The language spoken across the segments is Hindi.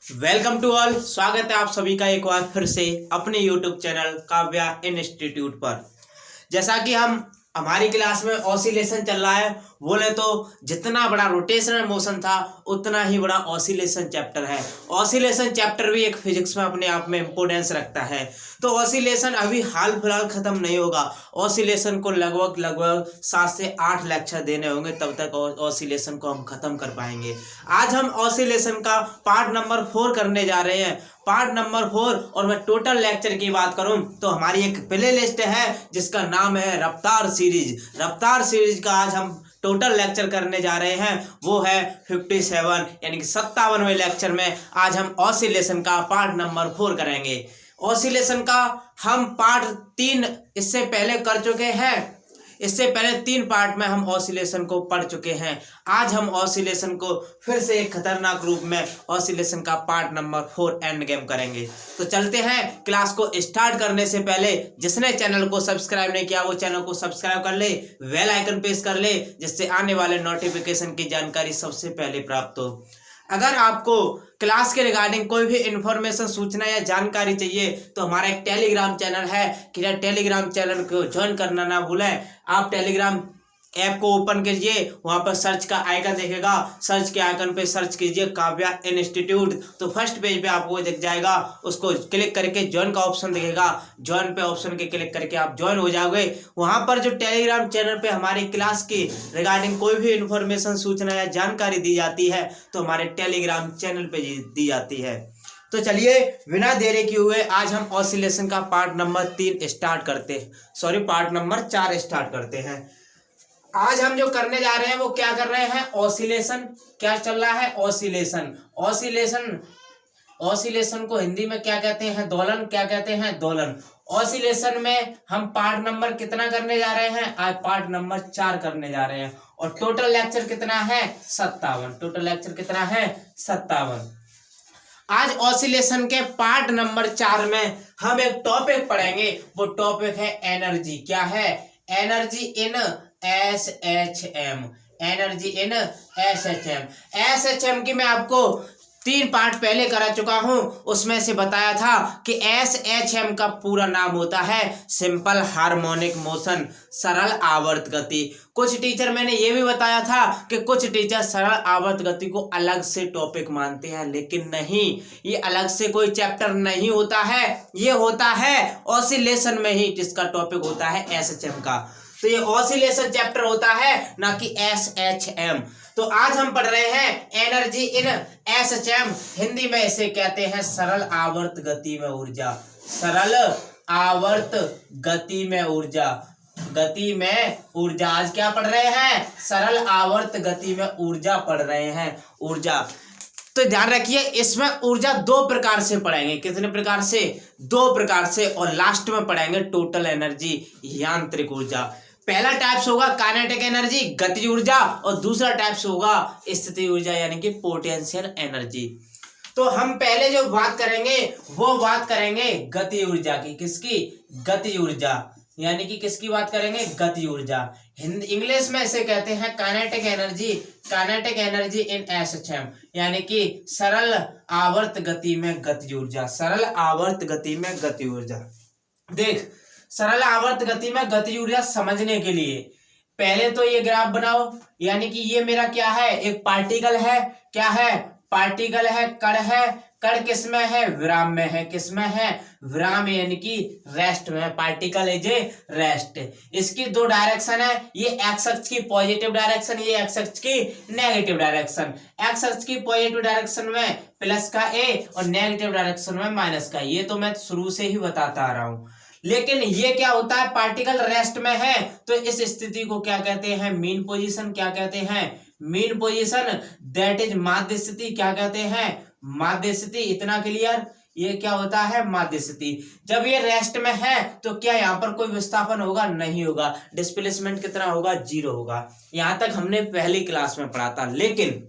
Welcome to all. स्वागत है आप सभी का एक बार फिर से अपने यूट्यूब चैनल काव्या इंस्टीट्यूट पर। जैसा कि हमारी क्लास में ऑसिलेशन चल रहा है, बोले तो जितना बड़ा रोटेशनल मोशन था उतना ही बड़ा ऑसिलेशन चैप्टर है। ऑसिलेशन चैप्टर भी एक फिजिक्स में अपने आप में इम्पोर्टेंस रखता है। तो ऑसिलेशन अभी हाल फिलहाल खत्म नहीं होगा। ऑसिलेशन को लगभग 7 से 8 लेक्चर देने होंगे, तब तक ऑसिलेशन को हम खत्म कर पाएंगे। आज हम ऑसिलेशन का पार्ट नंबर 4 करने जा रहे हैं। Part number 4। और मैं टोटल लेक्चर की बात करूं तो हमारी एक प्ले लिस्ट है जिसका नाम है रफ्तार सीरीज। रफ्तार सीरीज का आज हम टोटल लेक्चर करने जा रहे हैं, वो है 57 यानी कि 57वें लेक्चर में आज हम ऑसिलेशन का पार्ट नंबर 4 करेंगे। ऑसिलेशन का हम पार्ट 3 इससे पहले कर चुके हैं। इससे पहले 3 पार्ट में हम ऑसिलेशन को पढ़ चुके हैं। आज हम ऑसिलेशन को फिर से एक खतरनाक रूप में ऑसिलेशन का पार्ट नंबर 4 एंड गेम करेंगे। तो चलते हैं। क्लास को स्टार्ट करने से पहले जिसने चैनल को सब्सक्राइब नहीं किया वो चैनल को सब्सक्राइब कर ले, बेल आइकन प्रेस कर ले, जिससे आने वाले नोटिफिकेशन की जानकारी सबसे पहले प्राप्त हो। अगर आपको क्लास के रिगार्डिंग कोई भी इंफॉर्मेशन, सूचना या जानकारी चाहिए तो हमारा एक टेलीग्राम चैनल है। कि टेलीग्राम चैनल को ज्वाइन करना ना भूलें। आप टेलीग्राम ऐप को ओपन कीजिए, वहां पर सर्च का आइकन दिखेगा, सर्च के आइकन पे सर्च कीजिए काव्या इंस्टीट्यूट, तो फर्स्ट पेज पे आपको दिख जाएगा। उसको क्लिक करके ज्वाइन का ऑप्शन दिखेगा, ज्वाइन पे ऑप्शन के क्लिक करके आप ज्वाइन हो जाओगे। वहां पर जो टेलीग्राम चैनल पे हमारी क्लास की रिगार्डिंग कोई भी इंफॉर्मेशन, सूचना या जानकारी दी जाती है तो हमारे टेलीग्राम चैनल पे दी जाती है। तो चलिए बिना देरी किए हुए आज हम ऑसिलेशन का पार्ट नंबर 3 स्टार्ट करते हैं, पार्ट नंबर 4 स्टार्ट करते हैं। आज हम जो करने जा रहे हैं वो क्या कर रहे हैं, ऑसिलेशन। क्या चल रहा है, ऑसिलेशन। ऑसिलेशन ऑसिलेशन को हिंदी में क्या कहते हैं, दोलन। क्या कहते हैं, दोलन। ऑसिलेशन में हम पार्ट नंबर कितना करने जा रहे हैं, आज पार्ट नंबर 4 करने जा रहे हैं। और टोटल लेक्चर कितना है, 57। टोटल लेक्चर कितना है, 57। आज ऑसिलेशन के पार्ट नंबर 4 में हम एक टॉपिक पढ़ेंगे। वो टॉपिक है एनर्जी। क्या है, energy in SHM। Energy in SHM। SHM की मैं आपको 3 पार्ट पहले करा चुका हूं। उसमें से बताया था कि SHM का पूरा नाम होता है सिंपल हार्मोनिक मोशन, सरल आवर्त गति। कुछ टीचर, मैंने ये भी बताया था कि कुछ टीचर सरल आवर्त गति को अलग से टॉपिक मानते हैं, लेकिन नहीं, ये अलग से कोई चैप्टर नहीं होता है। ये होता है ऑसिलेशन में ही, जिसका टॉपिक होता है SHM का। तो ये ऑसिलेशन चैप्टर होता है, ना कि SHM। तो आज हम पढ़ रहे हैं एनर्जी इन SHM। हिंदी में इसे कहते हैं सरल आवर्त गति में ऊर्जा। सरल आवर्त गति में ऊर्जा। गति में ऊर्जा। आज क्या पढ़ रहे हैं, सरल आवर्त गति में ऊर्जा पढ़ रहे हैं, ऊर्जा। तो ध्यान रखिए, इसमें ऊर्जा 2 प्रकार से पढ़ेंगे। कितने प्रकार से, 2 प्रकार से। और लास्ट में पढ़ेंगे टोटल एनर्जी, यांत्रिक ऊर्जा। पहला टाइप्स होगा काइनेटिक एनर्जी, गतिज ऊर्जा, और दूसरा टाइप्स होगा स्थितिज ऊर्जा यानी कि पोटेंशियल एनर्जी। तो हम पहले जो बात करेंगे वो बात करेंगे गति ऊर्जा की। किसकी, गति ऊर्जा। यानी कि किसकी बात करेंगे, गति ऊर्जा। इंग्लिश में इसे कहते हैं kinetic energy. Kinetic energy in SHM यानी कि सरल आवर्त गति में गति ऊर्जा। सरल आवर्त गति में गति ऊर्जा। देख, सरल आवर्त गति में गति ऊर्जा समझने के लिए पहले तो ये ग्राफ बनाओ। यानी कि ये मेरा क्या है, एक पार्टिकल है। क्या है, पार्टिकल है, कण है। कण किस में है, विराम में है। किस में है, विराम यानी कि रेस्ट में है। Particle is a rest. इसकी 2 डायरेक्शन है, ये एक्स अक्ष की पॉजिटिव डायरेक्शन, ये एक्स अक्ष की नेगेटिव डायरेक्शन। एक्स अक्ष की पॉजिटिव डायरेक्शन में प्लस का A और नेगेटिव डायरेक्शन में माइनस का। ये तो मैं शुरू से ही बताता आ रहा हूं। लेकिन ये क्या होता है, पार्टिकल रेस्ट में है तो इस स्थिति को क्या कहते हैं, मीन पोजीशन। क्या कहते हैं, मीन पोजीशन। दैट इज माध्य स्थिति। क्या कहते हैं, माध्य स्थिति। इतना क्लियर, ये क्या होता है, माध्य स्थिति। जब ये रेस्ट में है तो क्या यहाँ पर कोई विस्थापन होगा, नहीं होगा। डिस्प्लेसमेंट कितना होगा, 0 होगा। यहां तक हमने पहली क्लास में पढ़ा था। लेकिन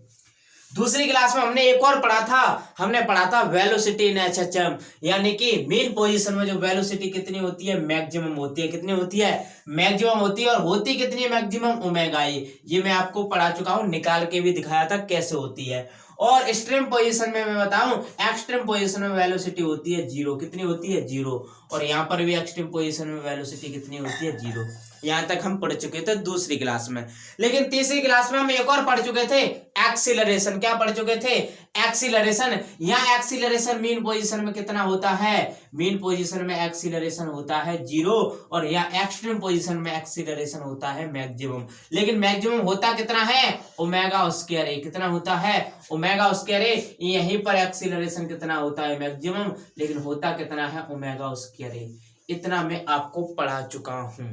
दूसरी क्लास में हमने एक और पढ़ा था, हमने पढ़ा था वेलोसिटी इन एचएचएम, यानी कि मीन पोजीशन में जो वेलोसिटी कितनी होती है, मैक्सिमम होती है। कितनी होती है, मैक्सिमम होती है। और होती कितनी है मैक्सिमम, ओमेगा ई। ये मैं आपको पढ़ा चुका हूं, निकाल के भी दिखाया था कैसे होती है। और एक्सट्रीम पोजीशन में मैं बताऊं, एक्सट्रीम पोजीशन में वेलोसिटी होती है 0। कितनी होती है, 0। और यहाँ पर भी एक्सट्रीम पोजीशन में वेलोसिटी कितनी होती है, 0। यहाँ तक हम पढ़ चुके थे दूसरी क्लास में। लेकिन तीसरी क्लास में हम एक और पढ़ चुके थे, एक्सीलरेशन। क्या पढ़ चुके थे, एक्सीलरेशन। यहाँ एक्सीलरेशन मीन पोजीशन में कितना होता है, मीन पोजीशन में एक्सीलरेशन होता है 0। और यहाँ एक्सट्रीम पोजीशन में एक्सीलरेशन होता है मैक्सिमम। लेकिन मैक्सिमम होता कितना है, ओमेगा स्क्वायर ए। कितना होता है, ओमेगा स्क्वायर ए। यहीं पर एक्सीलरेशन कितना होता है, मैक्सिमम। लेकिन होता कितना है, ओमेगा स्क्वायर ए। इतना मैं आपको पढ़ा चुका हूं,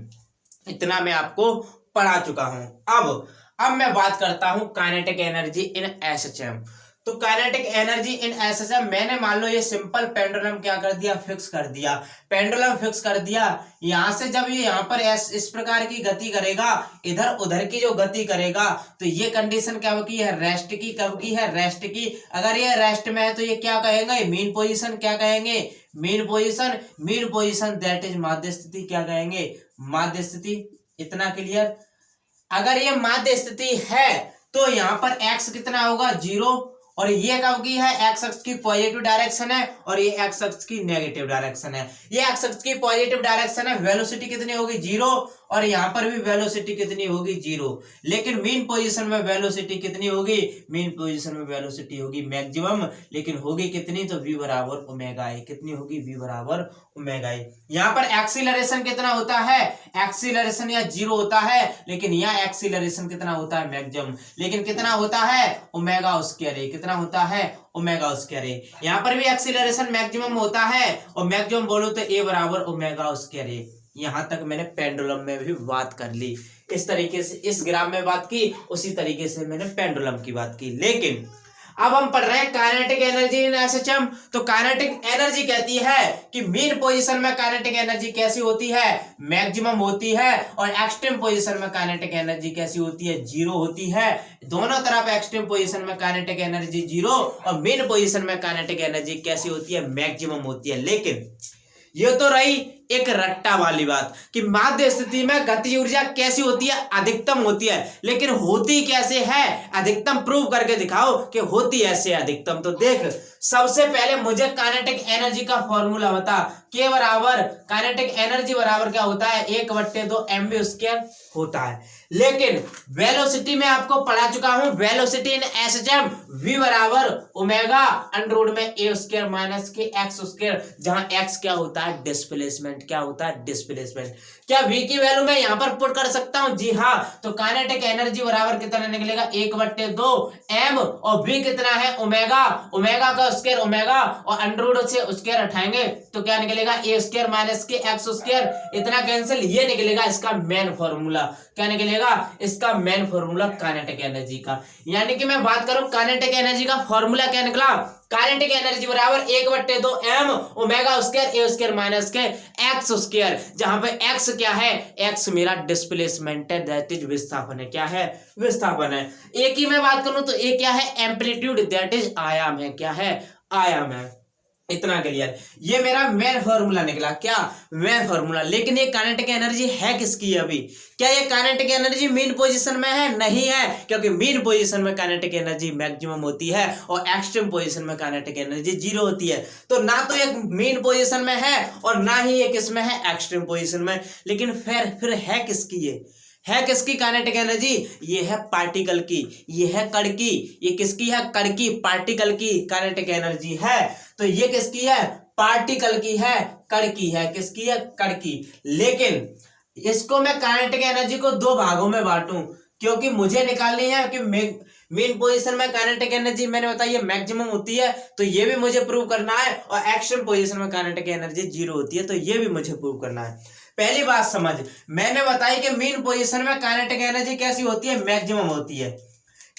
इतना मैं आपको पढ़ा चुका हूं। अब मैं बात करता हूं काइनेटिक एनर्जी इन एसएचएम। तो काइनेटिक एनर्जी इन एसएचएम, मैंने मान लो ये सिंपल पेंडुलम क्या कर दिया, फिक्स कर दिया। पेंडुलम फिक्स कर दिया। यहां से जब ये यहां पर इस प्रकार की गति करेगा, इधर उधर की जो गति करेगा, तो ये कंडीशन क्या होगी है, रेस्ट की। कब की है, रेस्ट की। अगर ये रेस्ट में है तो ये क्या कहेंगे, मीन पोजीशन। क्या कहेंगे, mean position. Mean position that is माध्य स्थिति। क्या कहेंगे, माध्य स्थिति। इतना क्लियर। अगर ये माध्य स्थिति है तो यहाँ पर x कितना होगा, 0। और ये कब की है, x अक्ष की पॉजिटिव डायरेक्शन है और ये x अक्ष की नेगेटिव डायरेक्शन है। ये x अक्ष की पॉजिटिव डायरेक्शन है, वेलोसिटी कितनी होगी, 0। और यहाँ पर भी वेलोसिटी कितनी होगी, 0। लेकिन मीन पोजीशन में वेलोसिटी कितनी होगी, मीन पोजीशन में वेलोसिटी होगी मैक्सिमम। लेकिन होगी कितनी, तो v बराबर ओमेगा ए। कितनी होगी, v बराबर ओमेगा ए। यहाँ पर एक्सीलरेशन कितना होता है, एक्सीलरेशन या 0 होता है। लेकिन यहाँ एक्सीलरेशन कितना होता है, मैक्सिमम। लेकिन कितना होता है, ओमेगा स्क्वायर ए। कितना होता है, ओमेगा स्क्वायर ए। यहाँ पर भी एक्सीलरेशन मैक्सिमम होता है, और मैक्सिमम बोलो तो ए बराबर ओमेगा स्क्वायर ए। यहां तक मैंने पेंडुलम में भी बात कर ली। इस तरीके से इस ग्राफ में बात की, उसी तरीके से मैंने पेंडुलम की बात की। लेकिन अब हम पढ़ रहे हैं काइनेटिक एनर्जी इन एसएचएम। तो काइनेटिक एनर्जी कहती है कि मीन पोजीशन में काइनेटिक एनर्जी कैसी होती है, मैक्सिमम होती है। और एक्सट्रीम पोजीशन में काइनेटिक एनर्जी कैसी होती है, 0 होती है। दोनों तरफ एक्सट्रीम पोजीशन में काइनेटिक एनर्जी 0 और मीन पोजीशन में काइनेटिक एनर्जी कैसी होती है, मैक्सिमम होती है। लेकिन ये तो रही एक रट्टा वाली बात कि माध्य स्थिति में गति ऊर्जा कैसी होती है, अधिकतम होती है। लेकिन होती कैसे है, अधिकतम प्रूव करके दिखाओ कि होती ऐसे अधिकतम। तो देख, सबसे पहले मुझे काइनेटिक एनर्जी का फॉर्मूला बता। के बराबर काइनेटिक एनर्जी बराबर क्या होता है, 1/2 mv स्क्वायर होता है। लेकिन वेलोसिटी में आपको पढ़ा चुका हूं, वेलोसिटी इन एसएचएम v बराबर ओमेगा अंडर में a स्क्वायर माइनस के x स्क्वायर, जहां x क्या होता है, डिस्प्लेसमेंट। क्या होता है, डिस्प्लेसमेंट। क्या v की वैल्यू मैं यहां पर पुट कर सकता हूं, जी हाँ। तो काइनेटिक एनर्जी बराबर कितना निकलेगा, 1/2 m, और v कितना है, ओमेगा। ओमेगा का स्क्वायर ओमेगा, और अंडर से स्क्वायर उठाएंगे तो क्या निकलेगा, a स्क्वायर माइनस के x स्क्वायर। इतना कैंसिल, ये निकलेगा इसका मेन फॉर्मूला। क्या निकलेगा, इसका मेन फॉर्मूला काइनेटिक एनर्जी का। यानी कि मैं बात करूं काइनेटिक एनर्जी का फॉर्मूला क्या निकला, काइनेटिक एनर्जी बराबर 1/2 m omega square a square minus के x स्क्वायर, जहां पे x क्या है, x मेरा डिस्प्लेसमेंट है, दैट इज विस्थापन है। क्या है, विस्थापन है। a की मैं बात करूं तो a क्या है, एम्पलीट्यूड, दैट इज आयाम है। क्या है, आयाम है। इतना क्लियर। ये मेरा मेन फॉर्मूला निकला। क्या, मेन फॉर्मूला। लेकिन ये काइनेटिक एनर्जी है किसकी अभी, क्या ये काइनेटिक एनर्जी मीन पोजीशन में है, नहीं है। क्योंकि मीन पोजीशन में काइनेटिक एनर्जी मैक्सिमम होती है और एक्सट्रीम पोजीशन में काइनेटिक एनर्जी 0 होती है। तो ना तो ये मीन पोजीशन में है और ना ही ये किसमें है, एक्सट्रीम पोजीशन में। लेकिन फिर है किसकी, ये है किसकी काइनेटिक एनर्जी, ये है पार्टिकल की, ये है कण की। ये किसकी है, कण की, पार्टिकल की काइनेटिक एनर्जी है। तो ये किसकी है, पार्टिकल की है, कण की है। किसकी है, कण की। लेकिन इसको मैं काइनेटिक एनर्जी को 2 भागों में बांटूं, क्योंकि मुझे निकालनी है कि मेन पोजीशन में काइनेटिक एनर्जी मैंने बताई है मैक्सिमम होती है, तो ये भी मुझे प्रूव करना है। और एक्सट्रीम पोजीशन में काइनेटिक एनर्जी 0 होती है, तो ये भी मुझे प्रूव करना है। पहली बात समझ, मैंने बताई कि मीन पोजीशन में काइनेटिक एनर्जी कैसी होती है, मैक्सिमम होती है।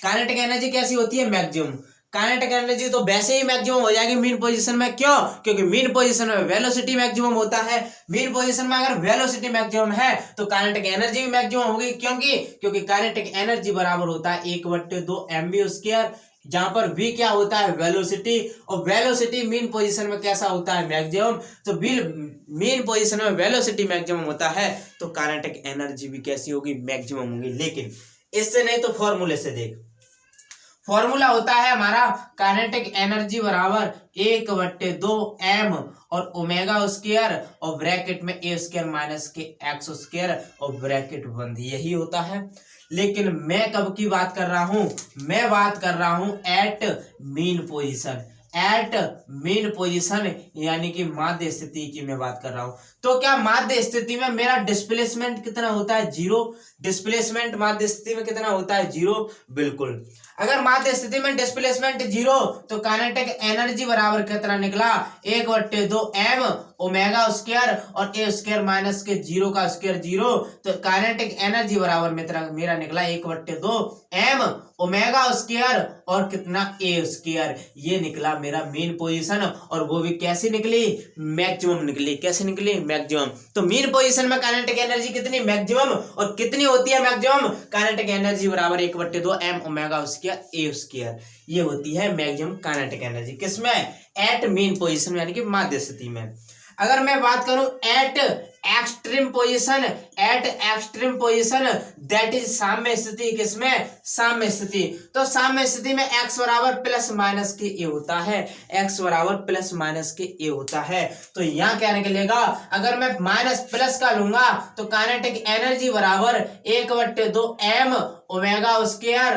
काइनेटिक एनर्जी कैसी होती है, मैक्सिमम। काइनेटिक एनर्जी तो वैसे ही मैक्सिमम हो जाएगी मीन पोजीशन में। क्यों? क्योंकि मीन पोजीशन में वेलोसिटी मैक्सिमम होता है। मीन पोजीशन में अगर वेलोसिटी मैक्सिमम है तो काइनेटिक एनर्जी भी मैक्सिमम होगी। क्योंकि काइनेटिक एनर्जी बराबर होता है 1/2 mv², जहां पर v क्या होता है? वेलोसिटी। और वेलोसिटी मीन पोजीशन में कैसा होता है? मैक्सिमम। तो मीन पोजीशन में वेलोसिटी मैक्सिमम होता है तो काइनेटिक एनर्जी भी कैसी होगी? मैक्सिमम होगी। लेकिन इससे नहीं तो फॉर्मूले से देख। फॉर्मूला होता है हमारा काइनेटिक एनर्जी बराबर 1/2 m और ओमेगा स्क्वायर और ब्रैकेट में a² माइनस के x² और ब्रैकेट बंद, यही होता है। लेकिन मैं कब की बात कर रहा हूं? मैं बात कर रहा हूं at mean position. At mean position यानी कि माध्य स्थिति की मैं बात कर रहा हूं। तो क्या माध्य स्थिति में मेरा डिस्प्लेसमेंट कितना होता है? 0। डिस्प्लेसमेंट माध्य स्थिति में कितना होता है? 0। बिल्कुल। अगर माध्य स्थिति में डिस्प्लेसमेंट 0 तो काइनेटिक एनर्जी बराबर कितना निकला? 1/2 m ओमेगा स्क्वायर और a² माइनस के 0 का स्क्वायर 0। तो काइनेटिक एनर्जी बराबर मेरा निकला 1/2 m ओमेगा स्क्वायर और कितना a²। ये निकला मेरा मेन पोजीशन। और वो भी कैसी निकली? मैक्सिमम निकली। कैसे निकली? मैक्सिमम। तो मेन पोजीशन में काइनेटिक एनर्जी कितनी? मैक्सिमम। और कितनी होती है मैक्सिमम? काइनेटिक एनर्जी बराबर 1/2 m ओमेगा स्क्वायर a²। ये होती है मैक्सिमम काइनेटिक एनर्जी। किसमें? एट मेन पोजीशन यानी कि माध्य स्थिति में। अगर मैं बात करूं eight extreme position, eight extreme position that is साम्य स्थिति। किसमें? साम्य स्थिति। तो साम्य स्थिति में x बराबर प्लस माइनस के a होता है। x बराबर प्लस माइनस के a होता है। तो यहाँ क्या निकलेगा? अगर मैं माइनस प्लस का लूंगा तो काइनेटिक एनर्जी बराबर 1/2 m omega square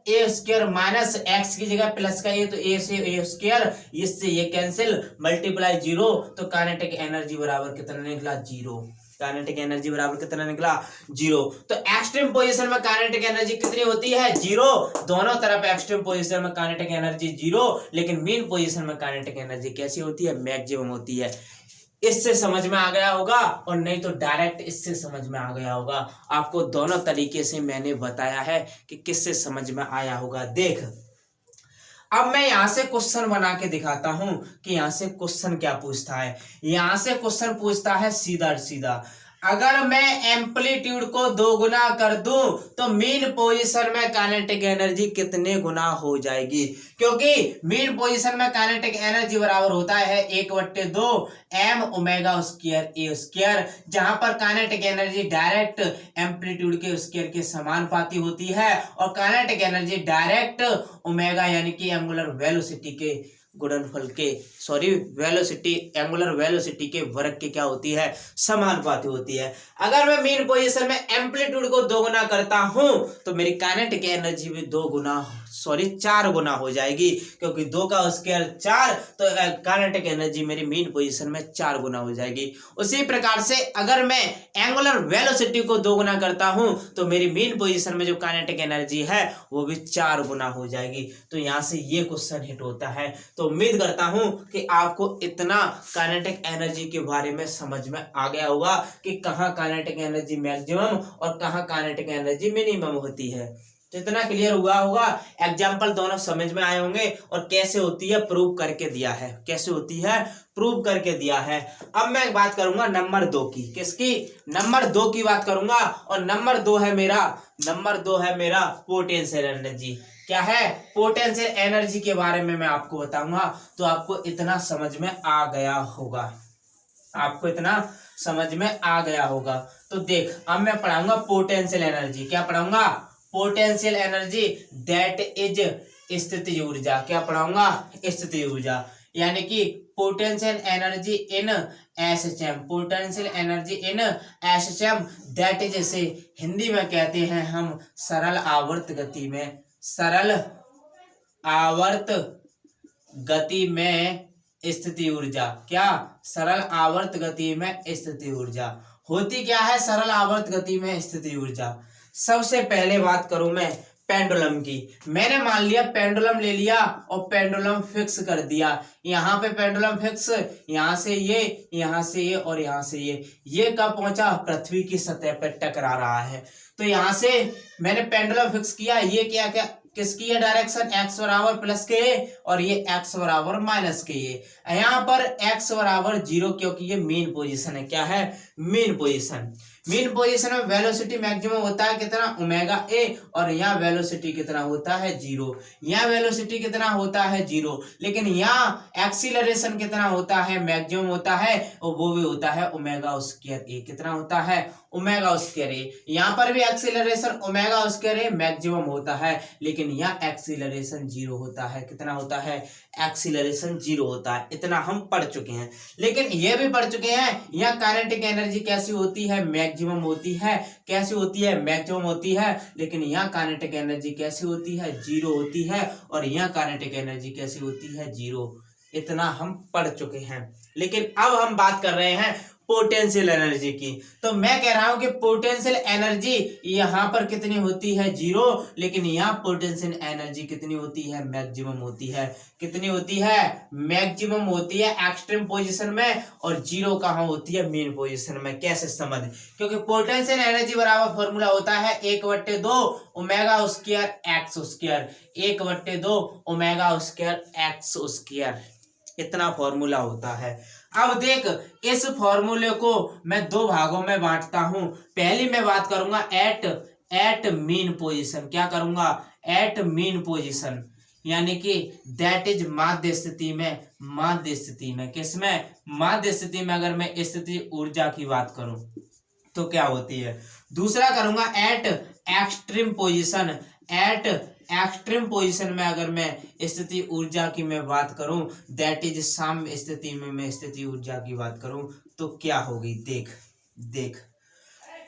a² minus x की जगह प्लस का a तो a से a², इससे ये कैंसिल, मल्टीप्लाई 0। तो काइनेटिक एनर्जी बराबर कितना निकला? 0। काइनेटिक एनर्जी बराबर कितना निकला? 0। तो एक्सट्रीम पोजीशन में काइनेटिक एनर्जी कितनी होती है? 0। दोनों तरफ एक्सट्रीम पोजीशन में काइनेटिक एनर्जी 0। लेकिन मीन पोजीशन में काइनेटिक एनर्जी कैसी होती है? मैक्सिमम होती है। इससे समझ में आ गया होगा, और नहीं तो डायरेक्ट इससे समझ में आ गया होगा। आपको दोनों तरीके से मैंने बताया है कि किससे समझ में आया होगा। देख, अब मैं यहां से क्वेश्चन बना के दिखाता हूं कि यहां से क्वेश्चन क्या पूछता है। यहां से क्वेश्चन पूछता है सीधा सीधा, अगर मैं एम्पलीट्यूड को 2 गुना कर दूं तो मीन पोजीशन में काइनेटिक एनर्जी कितने गुना हो जाएगी? क्योंकि मीन पोजीशन में काइनेटिक एनर्जी बराबर होता है 1/2 m ओमेगा स्क्वायर a², जहां पर काइनेटिक एनर्जी डायरेक्ट एम्पलीट्यूड के स्क्वायर के समानुपाती होती है, और काइनेटिक एनर्जी डायरेक्ट ओमेगा यानी कि एंगुलर वेलोसिटी के गुणनफल के एंगुलर वेलोसिटी के वर्ग के क्या होती है? समानुपाती होती है। अगर मैं मीन पोजीशन में एम्पलीट्यूड को 2 गुना करता हूं तो मेरी काइनेटिक एनर्जी भी 4 गुना हो जाएगी, क्योंकि 2 का स्क्वायर 4, तो काइनेटिक एनर्जी मेरी मीन पोजीशन में 4 गुना हो जाएगी। उसी प्रकार से अगर मैं एंगुलर वेलोसिटी को 2 गुना करता हूं तो मेरी मीन पोजीशन में जो काइनेटिक एनर्जी है वो भी 4 गुना हो जाएगी। तो यहां से ये क्वेश्चन हिट होता है। तो उम्मीद करता हूं कि आपको इतना काइनेटिक एनर्जी के बारे में समझ में आ गया होगा कि कहाँ काइनेटिक एनर्जी मैक्सिमम और कहाँ काइनेटिक एनर्जी मिनिमम होती है। तो इतना क्लियर हुआ होगा। एग्जाम्पल दोनों समझ में आए होंगे, और कैसे होती है प्रूव करके दिया है। कैसे होती है? प्रूव करके दिया है। अब मैं बात करूंगा नंबर 2 की। किसकी? नंबर 2 की बात करूंगा। और नंबर 2 है मेरा पोटेंशियल एनर्जी। क्या है? पोटेंशियल एनर्जी के बारे में मैं आपको बताऊंगा। तो आपको इतना समझ में आ गया होगा। तो देख, अब मैं पढ़ाऊंगा पोटेंशियल एनर्जी। क्या पढ़ाऊंगा? पोटेंशियल एनर्जी दैट इज स्थितिज ऊर्जा। क्या पढ़ाऊंगा? स्थितिज ऊर्जा, यानी कि potential energy in SHM. Potential energy in SHM that is, इसे हिंदी में कहते हैं हम सरल आवर्त गति में स्थिति ऊर्जा। क्या? सरल आवर्त गति में स्थिति ऊर्जा होती क्या है? सरल आवर्त गति में स्थिति ऊर्जा। सबसे पहले बात करूं मैं पेंडुलम की। मैंने मान लिया पेंडुलम ले लिया और पेंडुलम फिक्स कर दिया। यहाँ पे पेंडुलम फिक्स, यहाँ से ये और यहाँ से ये कब पहुंचा? पृथ्वी की सतह पर टकरा रहा है। तो यहाँ से मैंने पेंडुलम फिक्स किया। ये क्या किसकी है डायरेक्शन, x बराबर प्लस के और ये x बराबर माइनस के। यहाँ पर x बराबर 0 क्योंकि ये मेन पोजीशन है। क्या है, मेन पोजीशन। मेन पोजीशन में वेलोसिटी मैक्सिमम होता है कितना, ओमेगा ए, और यहाँ वेलोसिटी कितना होता है 0। यहाँ वेलोसिटी कितना होता है 0, लेकिन यहाँ एक्सीलरेशन कितना होता है, मैक्सिमम होता है, और वो भी होता है ओमेगा स्क्वायर ए। कितना होता है, ओमेगा स्क्वायर ए। यहाँ पर भी एक्सीलरेशन ओमेगा स्क्वायर ए मैक्सिमम होता है, लेकिन यहाँ एक्सीलरेशन 0 होता है। कितना होता है, एक्सीलरेशन 0 होता है। इतना हम पढ़ चुके हैं। लेकिन ये भी पढ़ चुके हैं यहाँ काइनेटिक एनर्जी कैसी होती है, मैक्सिमम होती है। कैसी होती है, मैक्सिमम होती है। लेकिन यहाँ काइनेटिक एनर्जी कैसी होती है, 0 होती है, और यहाँ काइनेटिक एनर्जी कैसी होती है, 0। इतना हम पढ़ चुके हैं। लेकिन अब हम बात कर रहे हैं पोटेंशियल एनर्जी की। तो मैं कह रहा हूं कि पोटेंशियल एनर्जी यहाँ पर कितनी होती है, 0, लेकिन यहाँ पोटेंशियल एनर्जी कितनी होती है, मैक्सिमम होती है। कितनी होती है, मैक्सिमम होती है एक्सट्रीम पोजीशन में, और 0 कहाँ होती है, मेन पोजीशन में। कैसे समझ, क्योंकि पोटेंशियल एनर्जी बराबर फॉर्मूला होता है 1/2 omega square x square. 1/2 omega square x square, इतना फॉर्मूला होता है। अब देख, इस फॉर्मूले को मैं 2 भागों में बांटता हूं। पहली मैं बात करूंगा एट मीन पोजीशन। क्या करूंगा, एट मीन पोजीशन, यानी कि दैट इज माध्य स्थिति में। माध्य स्थिति में किसमें, माध्य स्थिति में अगर मैं स्थिति ऊर्जा की बात करूं तो क्या होती है। दूसरा करूंगा eight extreme position. Eight extreme position में अगर मैं स्थिति ऊर्जा की मैं बात करूं, दैट इज साम्य स्थिति में मैं स्थिति ऊर्जा की बात करूं तो क्या होगी। देख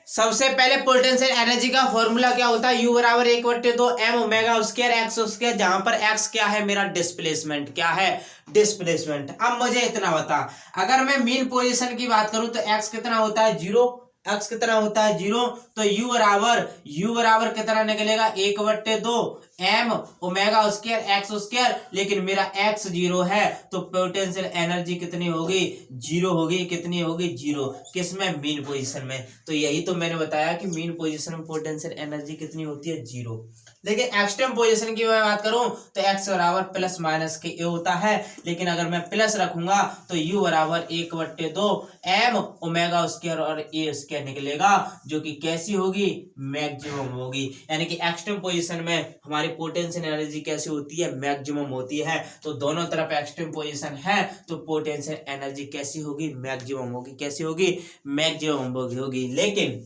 सबसे पहले पोटेंशियल एनर्जी का फॉर्मूला क्या होता है, U बराबर 1/2 m omega square x square, जहां पर x क्या है, मेरा डिस्प्लेसमेंट। क्या है, डिस्प्लेसमेंट। अब मुझे इतना बता, अगर मैं मीन पोजीशन की बात करूं तो x कितना होता है, 0। x कितना होता है, 0। तो U बराबर कितना निकलेगा, 1/2 m omega square x square, लेकिन मेरा x 0 है तो पोटेंशियल एनर्जी कितनी होगी, 0 होगी। कितनी होगी, 0। किसमें, मीन पोजीशन में। तो यही तो मैंने बताया कि मीन पोजीशन में पोटेंशियल एनर्जी कितनी होती है, 0। लेकिन एक्सट्रीम पोजीशन की मैं बात करूं तो x बराबर प्लस माइनस के ए होता है, लेकिन अगर मैं प्लस रखूंगा तो U बराबर 1/2 m ओमेगा स्क्वायर और ए स्क्वायर निकलेगा, जो कि कैसी होगी, मैक्सिमम होगी। यानी कि एक्सट्रीम पोजीशन में हमारी पोटेंशियल एनर्जी कैसी होती है, मैक्सिमम होती है। तो दोनों तरफ एक्सट्रीम पोजीशन है तो पोटेंशियल एनर्जी कैसी होगी, मैक्सिमम होगी। कैसी होगी, मैक्सिमम होगी। लेकिन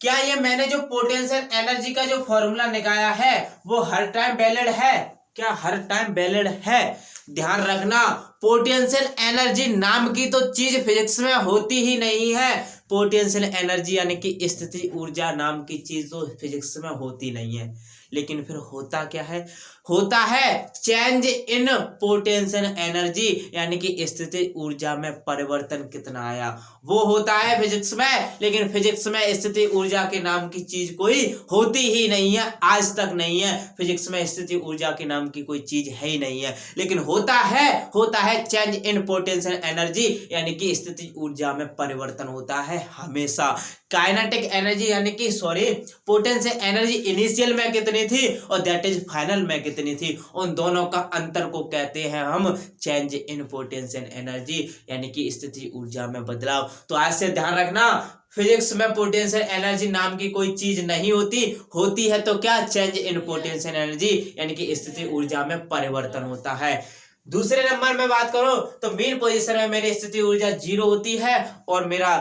क्या ये मैंने जो पोटेंशियल एनर्जी का जो फॉर्मूला निकाला है वो हर टाइम वैलिड है, क्या हर टाइम वैलिड है। ध्यान रखना, पोटेंशियल एनर्जी नाम की तो चीज फिजिक्स में होती ही नहीं है। पोटेंशियल एनर्जी यानी कि स्थिति ऊर्जा नाम की चीज तो फिजिक्स में होती नहीं है। लेकिन फिर होता क्या है, होता है चेंज इन पोटेंशियल एनर्जी, यानी कि स्थिति ऊर्जा में परिवर्तन कितना आया वो होता है फिजिक्स में। लेकिन फिजिक्स में स्थिति ऊर्जा के नाम की चीज कोई होती ही नहीं है, आज तक नहीं है। फिजिक्स में स्थिति ऊर्जा के नाम की कोई चीज है ही नहीं है। लेकिन होता है चेंज इन पोटेंशियल एनर्जी, यानी कि स्थिति ऊर्जा में परिवर्तन होता है हमेशा। काइनेटिक एनर्जी यानी कि पोटेंशियल एनर्जी इनिशियल में कितनी थी और दैट इज फाइनल में कितनी थी, उन दोनों का अंतर को कहते हैं हम चेंज इन पोटेंशियल एनर्जी, यानी कि स्थिति ऊर्जा में बदलाव। तो आज से ध्यान रखना, फिजिक्स में पोटेंशियल एनर्जी नाम की कोई चीज नहीं होती है तो क्या, चेंज इन पोटेंशियल एनर्जी, यानी कि स्थिति ऊर्जा में परिवर्तन होता है। दूसरे नंबर में बात करो तो मेन पोजीशन में मेरी स्थिति ऊर्जा 0 होती है और मेरा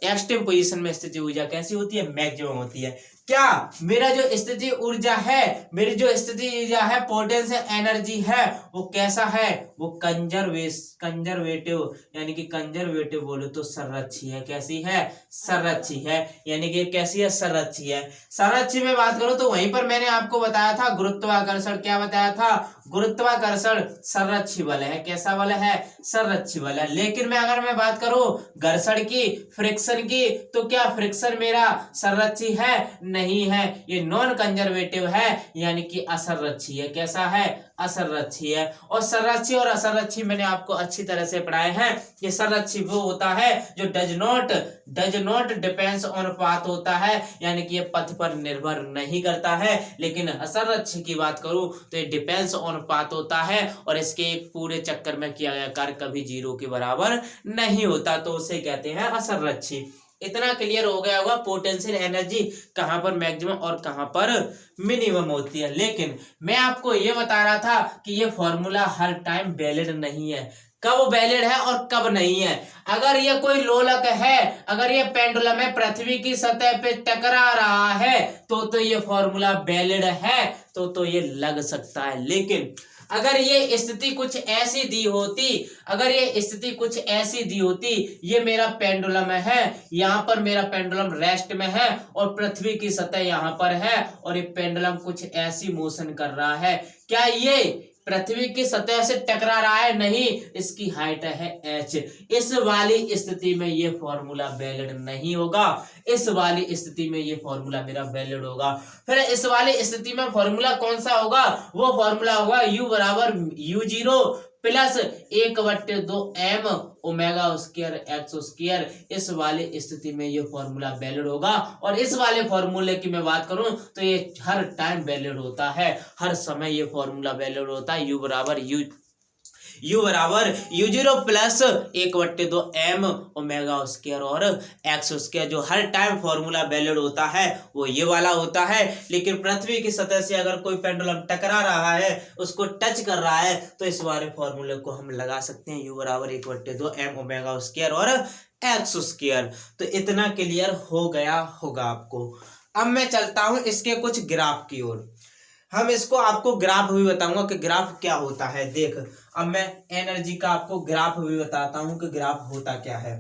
एक्सट्रीम पोजीशन में स्थिति ऊर्जा कैसी होती है, मैक्सिमम होती है। क्या मेरा जो स्थिति ऊर्जा है, मेरी जो स्थिति ऊर्जा है, पोटेंशियल एनर्जी है, वो कैसा है, वो कंजर्वेटिव, यानी कि कंजर्वेटिव बोलो तो संरक्षी है। कैसी है, संरक्षी है, यानी कि कैसी है, संरक्षी है। संरक्षी में बात करो तो वहीं पर मैंने आपको बताया था गुरुत्वाकर्षण, क्या बताया था, गुरुत्वाकर्षण संरक्षी बल है। कैसा बल है? संरक्षी बल है। लेकिन अगर मैं बात करूं घर्षण की, फ्रिक्शन की, तो क्या फ्रिक्शन मेरा संरक्षी है? नहीं है, ये नॉन कंजर्वेटिव है, यानी कि असंरक्षी है। कैसा है? असंरक्षी है। और संरक्षी और असंरक्षी मैंने आपको अच्छी तरह से पढ़ाए हैं। ये संरक्षी वो होता है जो does not depends on path होता है, यानी कि ये पथ पर निर्भर नहीं करता है। लेकिन असंरक्षी की बात करूं तो ये डिपेंड्स ऑन पाथ होता है और इसके एक पूरे चक्कर में किया गया कार्य कभी 0 के बराबर नहीं होता, तो उसे कहते हैं असंरक्षी। इतना क्लियर हो गया होगा पोटेंशियल एनर्जी कहां पर मैक्सिमम और कहां पर मिनिमम होती है। लेकिन मैं आपको ये बता रहा था कि ये फॉर्मूला हर टाइम वैलिड नहीं है। कब वैलिड है और कब नहीं है? अगर ये कोई लोलक है, अगर ये पेंडुलम है, पृथ्वी की सतह पे टकरा रहा है, तो ये फॉर्मूला वैलिड है, तो ये लग सकता है। लेकिन अगर ये स्थिति कुछ ऐसी दी होती, अगर ये स्थिति कुछ ऐसी दी होती, ये मेरा पेंडुलम है, यहाँ पर मेरा पेंडुलम रेस्ट में है और पृथ्वी की सतह यहाँ पर है और ये पेंडुलम कुछ ऐसी मोशन कर रहा है, क्या ये पृथ्वी की सतह से टकरा रहा है? नहीं, इसकी हाइट है h। इस वाली स्थिति में ये फॉर्मूला वैलिड नहीं होगा, इस वाली स्थिति में ये फॉर्मूला मेरा वैलिड होगा। फिर इस वाली स्थिति में फॉर्मूला कौन सा होगा? वो फॉर्मूला होगा u बराबर u0 plus 1/2 m omega square x square. इस वाले स्थिति में ये फॉर्मूला वैलिड होगा। और इस वाले फॉर्मूले की मैं बात करूं तो ये हर टाइम वैलिड होता है, हर समय ये फॉर्मूला वैलिड होता है। u बराबर u0 plus 1/2 m omega square और एक्स स्क्वायर। जो हर टाइम फॉर्मूला वैलिड होता है वो ये वाला होता है। लेकिन पृथ्वी की सतह से अगर कोई पेंडुलम टकरा रहा है, उसको टच कर रहा है, तो इस वाले फॉर्मूले को हम लगा सकते हैं u बराबर 1/2 m ओमेगा स्क्वायर और एक्स स्क्वायर। तो इतना क्लियर हो गया होगा आपको। अब मैं चलता हूं इसके कुछ ग्राफ की ओर। हम इसको आपको ग्राफ भी बताऊंगा कि ग्राफ क्या होता है। देख, अब मैं एनर्जी का आपको ग्राफ भी बताता हूं कि ग्राफ होता क्या है।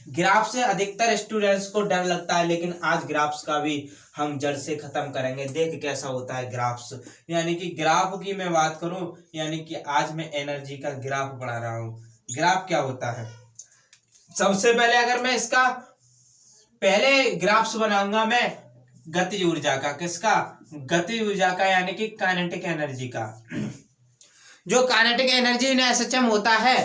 ग्राफ से अधिकतर स्टूडेंट्स को डर लगता है, लेकिन आज ग्राफ्स का भी हम जड़ से खत्म करेंगे। देख कैसा होता है ग्राफ्स, यानी कि ग्राफ की मैं बात करूं, यानी कि आज मैं एनर्जी का ग्राफ पढ़ा रहा हूं। ग्राफ क्या होता है? सबसे पहले अगर मैं इसका पहले ग्राफ्स बनाऊंगा मैं गतिज ऊर्जा का। किसका? गतिज ऊर्जा का, यानी कि काइनेटिक एनर्जी का। जो काइनेटिक एनर्जी इन एसएचएम होता है,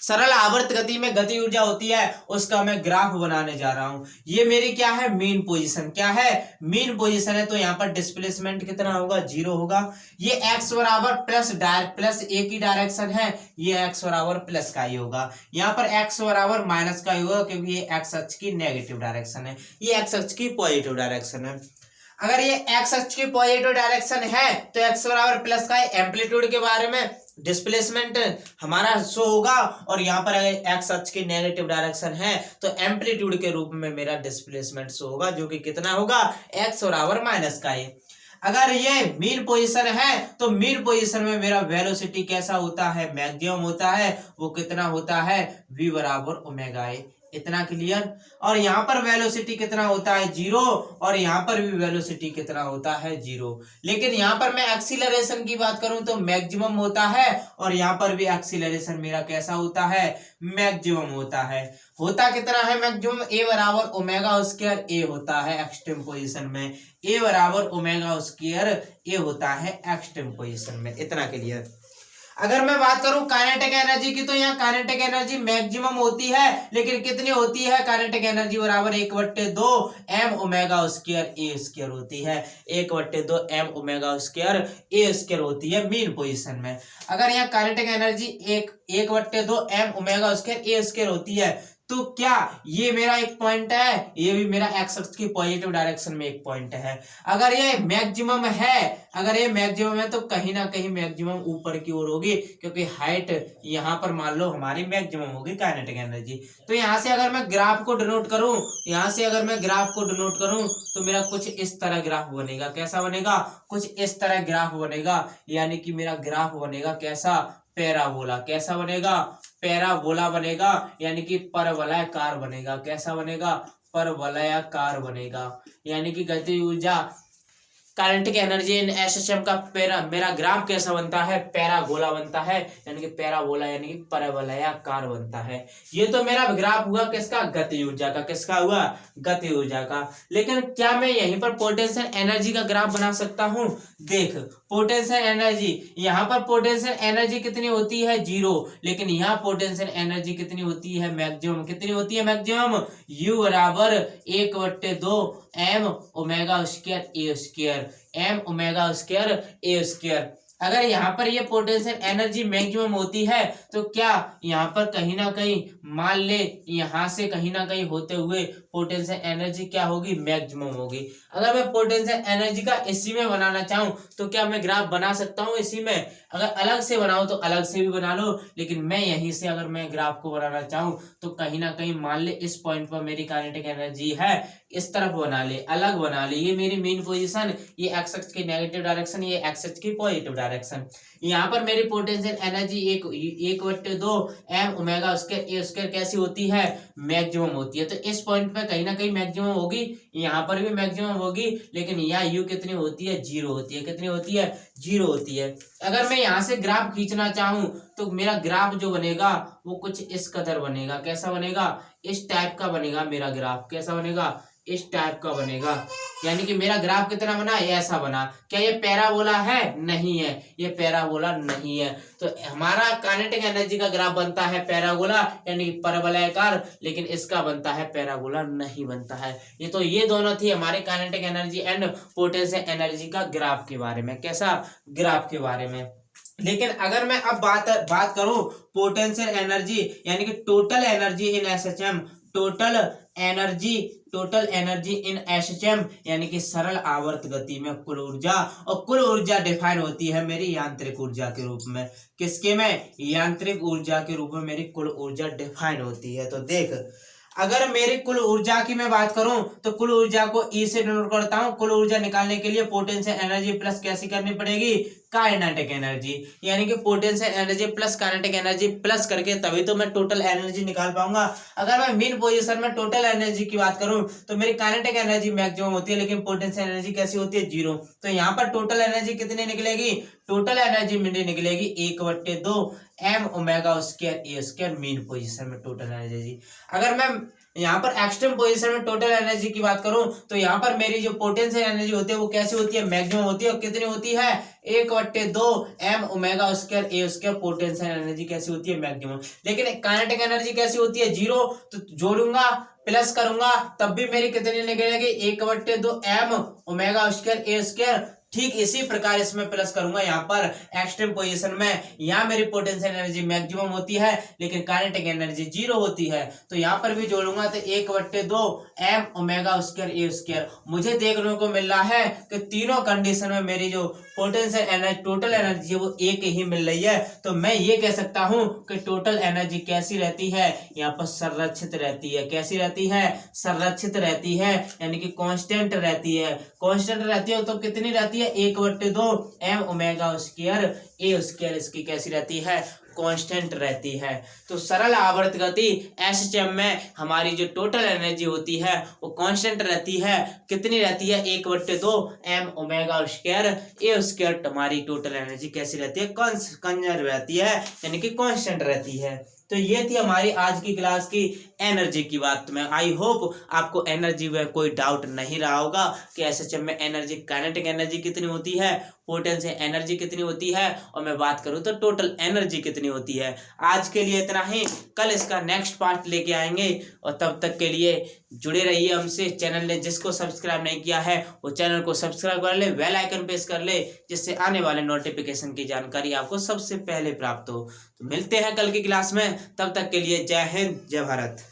सरल आवर्त गति में गति ऊर्जा होती है, उसका मैं ग्राफ बनाने जा रहा हूं। ये मेरी क्या है? Mean position. क्या है? मीन पोजीशन है। तो यहाँ पर डिस्प्लेसमेंट कितना होगा? 0 होगा। ये x बराबर प्लस एक ही डायरेक्शन है, ये x बराबर प्लस का ही होगा। यहाँ पर x बराबर माइनस का ही होगा, क्योंकि ये x अक्ष की नेगेटिव डायरेक्शन है, ये x अक्ष की पॉजिटिव डायरेक्शन है। अगर ये x अक्ष की पॉजिटिव डायरेक्शन है तो x बराबर प्लस का एम्पलीट्यूड के बारे में डिस्प्लेसमेंट हमारा शो होगा, और यहाँ पर अगर x अक्ष की नेगेटिव डायरेक्शन है तो एम्पलीट्यूड के रूप में मेरा डिस्प्लेसमेंट शो होगा, जो कि कितना होगा? x बराबर माइनस का ही। अगर ये मीन पोजीशन है तो मीन पोजीशन में मेरा वेलोसिटी कैसा होता है? मैक्सिमम होता है। वो कितना होता है? v बराबर ओमेगा ए। इतना क्लियर। और यहाँ पर वेलोसिटी कितना होता है? 0। और यहाँ पर भी वेलोसिटी कितना होता है? 0। लेकिन यहाँ पर मैं एक्सीलरेशन की बात करूं तो मैक्सिमम होता है, और यहाँ पर भी एक्सीलरेशन मेरा कैसा होता है? मैक्सिमम होता है। होता कितना है मैक्सिमम? a बराबर ओमेगा स्क्वायर ए होता है एक्सट्रीम पोजीशन में। a बराबर ओमेगा स्क्वायर ए होता है एक्सट्रीम पोजीशन में। इतना क्लियर। अगर मैं बात करूं काइनेटिक एनर्जी की, तो यहाँ काइनेटिक एनर्जी मैक्सिमम होती है, लेकिन कितनी होती है? काइनेटिक एनर्जी बराबर 1/2 m omega square A square होती है। 1/2 m omega square A square होती है मीन पोजीशन में। अगर यहाँ kinetic energy 1/2 m omega square A square होती है, तो क्या ये मेरा एक पॉइंट है? ये भी मेरा एक्स अक्ष की पॉजिटिव डायरेक्शन में एक पॉइंट है। अगर ये मैक्सिमम है, अगर ये मैक्सिमम है तो कहीं ना कहीं मैक्सिमम ऊपर की ओर होगी, क्योंकि हाइट यहाँ पर मान लो हमारी मैक्सिमम होगी काइनेटिक एनर्जी। तो यहाँ से अगर मैं ग्राफ को डिनोट करूं, यहाँ से अगर मैं ग्राफ को डिनोट करूं तो मेरा कुछ इस तरह ग्राफ बनेगा। कैसा बनेगा? कुछ इस तरह ग्राफ बनेगा, यानी कि मेरा ग्राफ बनेगा कैसा? पैराबोला। कैसा बनेगा? पैराबोला बनेगा, यानी कि परवलयाकार बनेगा। कैसा बनेगा? परवलयाकार बनेगा, यानी कि गतिज ऊर्जा काइनेटिक एनर्जी इन एसएचएम का मेरा ग्राफ कैसा बनता है, पैरागोला बनता है, यानी कि पैराबोला यानी कि परवलयाकार बनता है। ये तो मेरा ग्राफ हुआ किसका, गति ऊर्जा का। किसका हुआ, गति ऊर्जा का। लेकिन क्या मैं यहीं पर पोटेंशियल एनर्जी का ग्राफ बना सकता हूँ? देख, पोटेंशियल एनर्जी, यहाँ पर पोटेंशियल एनर्जी कितनी होती है, 0, लेकिन यहाँ पोटेंशियल एनर्जी कितनी होती है, मैक्सिमम। कितनी होती है, मैक्सिमम। U बराबर 1/2 m omega square A square, m omega square A square. अगर यहाँ पर ये पोटेंशियल एनर्जी मैक्सिमम होती है तो क्या यहाँ पर कहीं ना कहीं मान ले यहाँ से कहीं ना कहीं होते हुए पोटेंशियल एनर्जी क्या होगी, मैक्सिमम होगी। अगर मैं पोटेंशियल एनर्जी का इसी में बनाना चाहूँ तो क्या मैं ग्राफ बना सकता हूँ इसी में? अगर अलग से बनाऊं तो अलग से भी बना लो, लेकिन मैं यहीं से अगर मैं ग्राफ को बनाना चाहूँ तो कहीं ना कहीं मान ले इस पॉइंट पर मेरी काइनेटिक एनर्जी है, इस तरफ बना ले, अलग बना ले। ये मेरी मेन पोजीशन, ये एक्स एक्स की नेगेटिव डायरेक्शन, ये एक्स एक्स की पॉजिटिव डायरेक्शन। यहाँ पर मेरी potential energy 1/2 m omega square A square कैसी होती है, मैक्सिमम होती है। तो इस पॉइंट पे कहीं ना कहीं मैक्सिमम होगी, यहाँ पर भी मैक्सिमम होगी, लेकिन यहाँ u कितनी होती है, 0 होती है। कितनी होती है, 0 होती है। अगर मैं यहाँ से ग्राफ खींचना चाहूँ तो मेरा ग्राफ जो बनेगा वो कुछ इस कदर बनेगा। कैसा बनेगा, इस टाइप का बनेगा मेरा ग्राफ। कैसा बनेगा, इस टाइप का बनेगा। यानी कि मेरा ग्राफ कितना बना, ऐसा बना। क्या ये पैराबोला है, नहीं है, ये पैराबोला नहीं है। तो हमारा काइनेटिक एनर्जी का ग्राफ बनता है पैराबोला यानी कि परवलयाकार, लेकिन इसका बनता है पैराबोला नहीं बनता है। ये दोनों थी हमारे kinetic energy and potential energy का ग्राफ के बारे में। कैसा, ग्राफ के बारे में। लेकिन अगर मैं अब बात करूं पोटेंशियल एनर्जी यानी कि total energy in SHM, total energy in SHM यानी कि सरल आवर्त गति में कुल ऊर्जा, और कुल ऊर्जा डिफाइन होती है मेरी यांत्रिक ऊर्जा के रूप में। किसके में, यांत्रिक ऊर्जा के रूप में मेरी कुल ऊर्जा डिफाइन होती है। तो देख, अगर मेरी कुल ऊर्जा की मैं बात करूं तो कुल ऊर्जा को E से डिनोट करता हूं। कुल ऊर्जा निकालने के लिए पोटेंशियल एनर्जी प्लस कैसी करनी पड़ेगी, काइनेटिक एनर्जी, यानी कि potential energy plus kinetic energy plus करके तभी तो मैं टोटल एनर्जी निकाल पाऊंगा। अगर मैं मेन पोजीशन में टोटल एनर्जी की बात करूं तो मेरी काइनेटिक एनर्जी मैक्सिमम होती है, लेकिन पोटेंशियल एनर्जी कैसी होती है, 0। तो यहाँ पर टोटल एनर्जी कितनी निकलेगी, टोटल एनर्जी मेरी निकलेगी 1/2 m omega square A square main position में टोटल एनर्जी। अगर मैं यहाँ पर एक्सट्रीम पोजीशन में टोटल एनर्जी की बात करूं तो यहाँ पर मेरी जो पोटेंशियल एनर्जी होती है वो कैसी होती है, मैक्सिमम होती है। और कितनी होती है, 1/2 m omega square A square potential energy कैसी होती है, मैक्सिमम। लेकिन काइनेटिक एनर्जी कैसी होती है, 0। तो जोड़ूंगा प्लस करूंगा तब भी मेरी कितनी निकलेगी, 1/2 m omega square A square. ठीक इसी प्रकार इसमें प्लस करूंगा यहाँ पर एक्सट्रीम पोजीशन में, यहाँ मेरी पोटेंशियल एनर्जी मैक्सिमम होती है लेकिन काइनेटिक एनर्जी 0 होती है। तो यहाँ पर भी जोड़ूंगा तो 1/2 m omega square A square. मुझे देखने को मिल रहा है कि तीनों कंडीशन में मेरी जो पोटेंशियल एनर्जी टोटल एनर्जी है वो एक ही मिल रही है। तो मैं ये कह सकता हूँ कि टोटल एनर्जी कैसी रहती है, यहाँ पर संरक्षित रहती है। कैसी रहती है, संरक्षित रहती है, यानी कि कांस्टेंट रहती है। कांस्टेंट रहती है तो कितनी रहती है, 1/2 m omega square A square. इसकी कैसी रहती है, कांस्टेंट रहती है। तो सरल आवर्त गति एसएचएम में हमारी जो टोटल एनर्जी होती है वो कांस्टेंट रहती है। कितनी रहती है, 1/2 m omega square A square. हमारी टोटल एनर्जी कैसी रहती है, कंजर्व रहती है, यानी कि कांस्टेंट रहती है। तो ये थी हमारी आज की क्लास की एनर्जी की बात में। आई होप आपको एनर्जी में कोई डाउट नहीं रहा होगा कि एसएचएम में एनर्जी, काइनेटिक एनर्जी कितनी होती है, पोटेंशियल एनर्जी कितनी होती है, और मैं बात करूं तो टोटल एनर्जी कितनी होती है। आज के लिए इतना ही, कल इसका नेक्स्ट पार्ट लेके आएंगे। और तब तक के लिए जुड़े रहिए हमसे। चैनल ने जिसको सब्सक्राइब नहीं किया है वो चैनल को सब्सक्राइब कर ले, बेल आइकन प्रेस कर ले, जिससे आने वाले नोटिफिकेशन की जानकारी आपको सबसे पहले प्राप्त हो। तो मिलते हैं कल की क्लास में, तब तक के लिए जय हिंद, जय भारत।